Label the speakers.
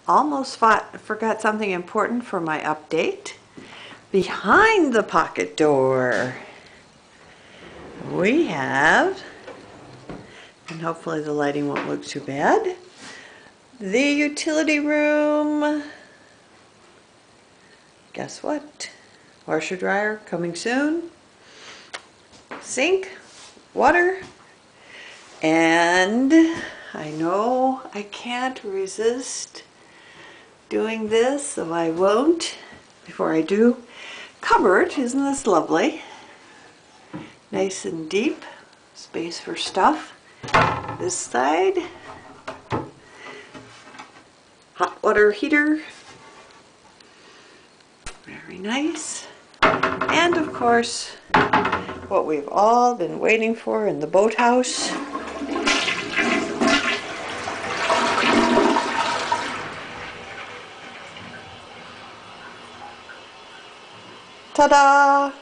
Speaker 1: almost forgot something important for my update. Behind the pocket door, we have, and hopefully the lighting won't look too bad, the utility room. Guess what? Washer dryer coming soon. Sink, water, and I know I can't resist doing this, so I won't. Before I do, cupboard, isn't this lovely? Nice and deep, space for stuff. This side, hot water heater, very nice. And of course, what we've all been waiting for in the boathouse. Ta-da!